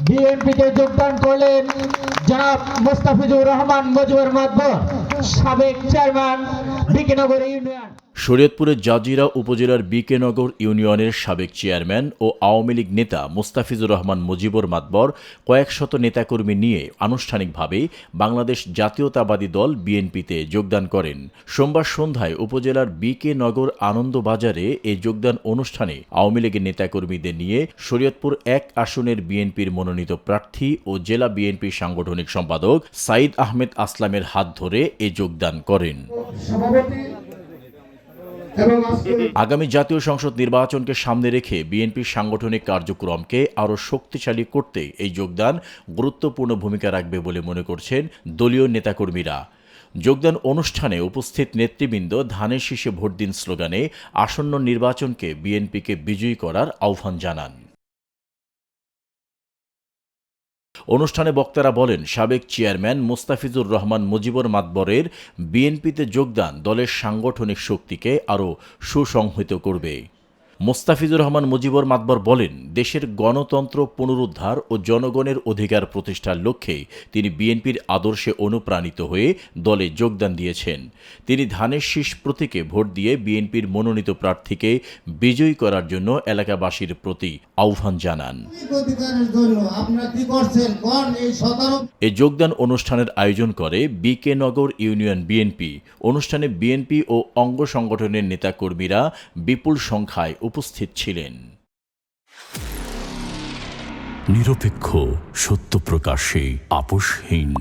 বিএনপিতে যোগদান করলেন জনাব মোস্তাফিজুর রহমান মুজিবুর মাতবর, সাবেক চেয়ারম্যান বিকেনগর ইউনিয়ন। শরীয়তপুরের জাজিরা উপজেলার বিকেনগর ইউনিয়নের সাবেক চেয়ারম্যান ও আওয়ামী লীগ নেতা মোস্তাফিজুর রহমান মুজিবুর মাতবর কয়েক শত নেতাকর্মী নিয়ে আনুষ্ঠানিকভাবে বাংলাদেশ জাতীয়তাবাদী দল বিএনপিতে যোগদান করেন। সোমবার সন্ধ্যায় উপজেলার বিকেনগর আনন্দবাজারে এই যোগদান অনুষ্ঠানে আওয়ামী লীগের নেতাকর্মীদের নিয়ে শরীয়তপুর ১ আসনের বিএনপির মনোনীত প্রার্থী ও জেলা বিএনপির সাংগঠনিক সম্পাদক সাইদ আহমেদ আসলামের হাত ধরে এ যোগদান করেন। আগামী জাতীয় সংসদ নির্বাচনকে সামনে রেখে বিএনপির সাংগঠনিক কার্যক্রমকে আরও শক্তিশালী করতে এই যোগদান গুরুত্বপূর্ণ ভূমিকা রাখবে বলে মনে করছেন দলীয় নেতাকর্মীরা। যোগদান অনুষ্ঠানে উপস্থিত নেতৃবৃন্দ ধানের শীষে ভোট দিন স্লোগানে আসন্ন নির্বাচনকে বিএনপিকে বিজয়ী করার আহ্বান জানান। অনুষ্ঠানে বক্তারা বলেন, সাবেক চেয়ারম্যান মোস্তাফিজুর রহমান মুজিবুর মাতবরের বিএনপিতে যোগদান দলের সাংগঠনিক শক্তিকে আরও সুসংহত করবে। মোস্তাফিজুর রহমান মুজিবুর মাতবর বলেন, দেশের গণতন্ত্র পুনরুদ্ধার ও জনগণের অধিকার প্রতিষ্ঠার লক্ষ্যে তিনি বিএনপির আদর্শে অনুপ্রাণিত হয়ে দলে যোগদান দিয়েছেন। তিনি ধানের শীষ প্রতীকে ভোট দিয়ে বিএনপির মনোনীত প্রার্থীকে বিজয়ী করার জন্য এলাকাবাসীর প্রতি আহ্বান জানান। এই যোগদান অনুষ্ঠানের আয়োজন করে বিকেনগর ইউনিয়ন বিএনপি। অনুষ্ঠানে বিএনপি ও অঙ্গ সংগঠনের নেতাকর্মীরা বিপুল সংখ্যায় উপস্থিত ছিলেন। নিরপেক্ষ, সত্য প্রকাশে আপোষহীন।